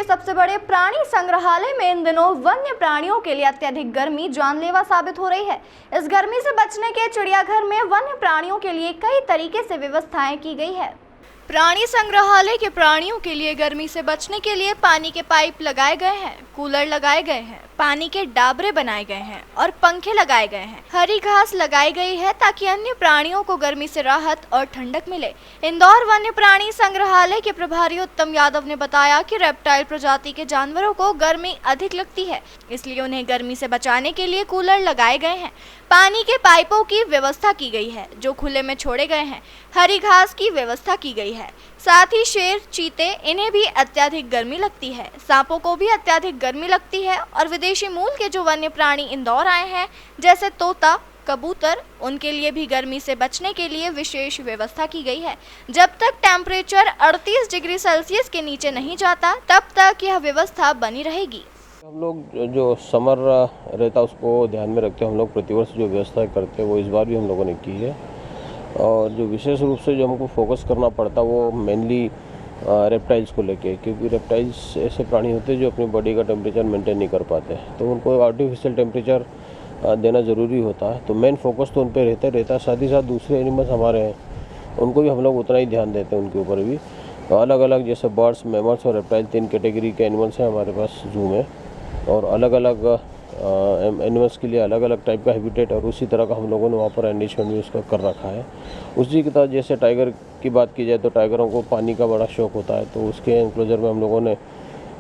के सबसे बड़े प्राणी संग्रहालय में इन दिनों वन्य प्राणियों के लिए अत्यधिक गर्मी जानलेवा साबित हो रही है। इस गर्मी से बचने के चिड़ियाघर में वन्य प्राणियों के लिए कई तरीके से व्यवस्थाएं की गई है। प्राणी संग्रहालय के प्राणियों के लिए गर्मी से बचने के लिए पानी के पाइप लगाए गए हैं, कूलर लगाए गए हैं, पानी के डाबरे बनाए गए हैं और पंखे लगाए गए हैं। हरी घास लगाई गई है ताकि अन्य प्राणियों को गर्मी से राहत और ठंडक मिले। इंदौर वन्य प्राणी संग्रहालय के प्रभारी उत्तम यादव ने बताया कि रेप्टाइल प्रजाति के जानवरों को गर्मी अधिक लगती है, इसलिए उन्हें गर्मी से बचाने के लिए कूलर लगाए गए हैं, पानी के पाइपों की व्यवस्था की गई है जो खुले में छोड़े गए हैं, हरी घास की व्यवस्था की गई है। साथ ही शेर, चीते, इन्हें भी अत्यधिक गर्मी लगती है, सांपों को भी अत्यधिक गर्मी लगती है और विदेशी मूल के जो वन्य प्राणी इंदौर आए हैं जैसे तोता, कबूतर, उनके लिए भी गर्मी से बचने के लिए विशेष व्यवस्था की गई है। जब तक टेम्परेचर 38 डिग्री सेल्सियस के नीचे नहीं जाता तब तक यह व्यवस्था बनी रहेगी। हम लोग जो समर रहता उसको ध्यान में रखते हम लोग प्रतिवर्ष जो व्यवस्था करते हैं वो इस बार भी हम लोगों ने की है। और जो विशेष रूप से जो हमको फोकस करना पड़ता वो मेनली रेप्टाइल्स को लेके, क्योंकि रेप्टाइल्स ऐसे प्राणी होते हैं जो अपनी बॉडी का टेम्परेचर मेंटेन नहीं कर पाते, तो उनको आर्टिफिशियल टेम्परेचर देना ज़रूरी होता है। तो मेन फोकस तो उन पर रहता है। साथ ही साथ दूसरे एनिमल्स हमारे हैं उनको भी हम लोग उतना ही ध्यान देते हैं, उनके ऊपर भी अलग अलग जैसे बर्ड्स, मैमल्स और रेप्टाइल 3 कैटेगरी के एनिमल्स हैं हमारे पास जू में, और अलग अलग एनिमल्स के लिए अलग अलग टाइप का हैबिटेट और उसी तरह का हम लोगों ने वहाँ पर एनरिचमेंट भी उसका कर रखा है। उसी की तरह जैसे टाइगर की बात की जाए तो टाइगरों को पानी का बड़ा शौक होता है, तो उसके एनक्लोजर में हम लोगों ने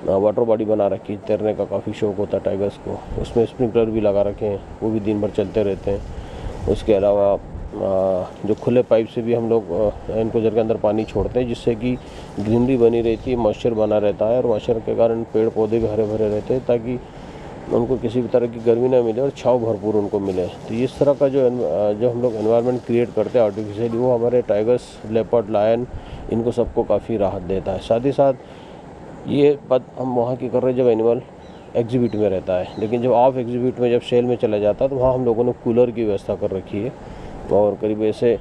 वाटर बॉडी बना रखी, तैरने का काफ़ी शौक होता है टाइगर्स को, उसमें स्प्रिंकलर भी लगा रखे हैं, वो भी दिन भर चलते रहते हैं। उसके अलावा जो खुले पाइप से भी हम लोग एनक्लोजर के अंदर पानी छोड़ते हैं जिससे कि ग्रीनरी बनी रहती है, मॉइस्चर बना रहता है और मॉइस्चर के कारण पेड़ पौधे भी हरे भरे रहते हैं ताकि उनको किसी भी तरह की गर्मी ना मिले और छाँव भरपूर उनको मिले। तो इस तरह का जो हम लोग एनवायरनमेंट क्रिएट करते हैं आर्टिफिशियली, वो हमारे टाइगर्स, लेपर्ड, लायन, इनको सबको काफ़ी राहत देता है। साथ ही साथ ये बात हम वहाँ की कर रहे हैं जब एनिमल एग्जिबिट में रहता है, लेकिन जब ऑफ एग्जिबिट में जब सेल में चला जाता है तो वहाँ हम लोगों ने कूलर की व्यवस्था कर रखी है और करीब ऐसे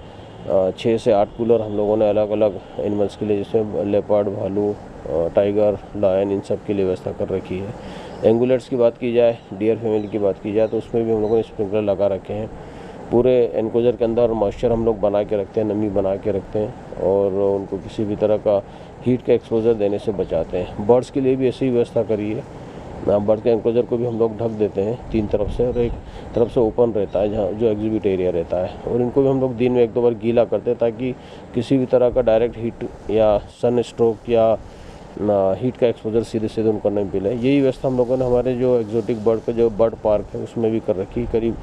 6 से 8 कूलर हम लोगों ने अलग अलग एनिमल्स के लिए, जिसमें लेपर्ड, भालू, टाइगर, लायन, इन सब के लिए व्यवस्था कर रखी है। एंगुलेट्स की बात की जाए, डियर फैमिली की बात की जाए तो उसमें भी हम लोगों ने स्प्रिंकलर लगा रखे हैं। पूरे एनक्लोजर के अंदर मॉइस्चर हम लोग बना के रखते हैं, नमी बना के रखते हैं और उनको किसी भी तरह का हीट का एक्सपोजर देने से बचाते हैं। बर्ड्स के लिए भी ऐसी ही व्यवस्था करी है। बर्ड के एनक्लोजर को भी हम लोग ढक देते हैं 3 तरफ से, और एक तरफ से ओपन रहता है जहाँ जो एग्जिबिट एरिया रहता है, और इनको भी हम लोग दिन में 1-2 बार गीला करते हैं ताकि किसी भी तरह का डायरेक्ट हीट या सन स्ट्रोक या हीट का एक्सपोजर सीधे उनको नहीं मिले। यही व्यवस्था हम लोगों ने हमारे जो एक्जोटिक बर्ड का जो बर्ड पार्क है उसमें भी कर रखी। करीब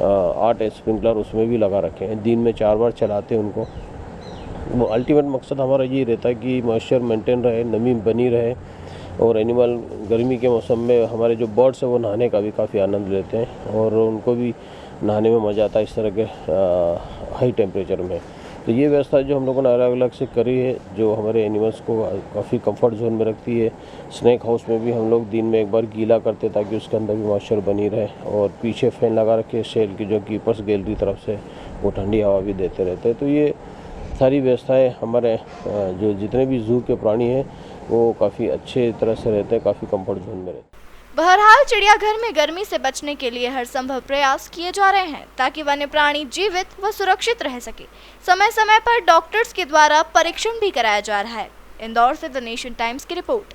8 स्प्रिंकलर उसमें भी लगा रखे हैं, दिन में 4 बार चलाते हैं उनको। वो अल्टीमेट मकसद हमारा ये रहता है कि मॉइस्चर मेंटेन रहे, नमी बनी रहे और एनिमल गर्मी के मौसम में हमारे जो बर्ड्स हैं वो नहाने का भी काफ़ी आनंद लेते हैं और उनको भी नहाने में मज़ा आता है इस तरह के हाई टेम्परेचर में। तो ये व्यवस्था जो हम लोगों ने अलग अलग से करी है जो हमारे एनिमल्स को काफ़ी कंफर्ट जोन में रखती है। स्नैक हाउस में भी हम लोग दिन में 1 बार गीला करते ताकि उसके अंदर भी मॉइस्चर बनी रहे, और पीछे फैन लगा रखे सेल की जो कीपर्स गैलरी तरफ से वो ठंडी हवा भी देते रहते हैं। तो ये सारी व्यवस्थाएं हमारे जो जितने भी जू के प्राणी हैं वो काफ़ी अच्छे तरह से रहते हैं, काफ़ी कंफर्ट जोन में रहते हैं। बहरहाल चिड़ियाघर में गर्मी से बचने के लिए हर संभव प्रयास किए जा रहे हैं ताकि वन्य प्राणी जीवित व सुरक्षित रह सके। समय समय पर डॉक्टर्स के द्वारा परीक्षण भी कराया जा रहा है। इंदौर से द नेशन टाइम्स की रिपोर्ट।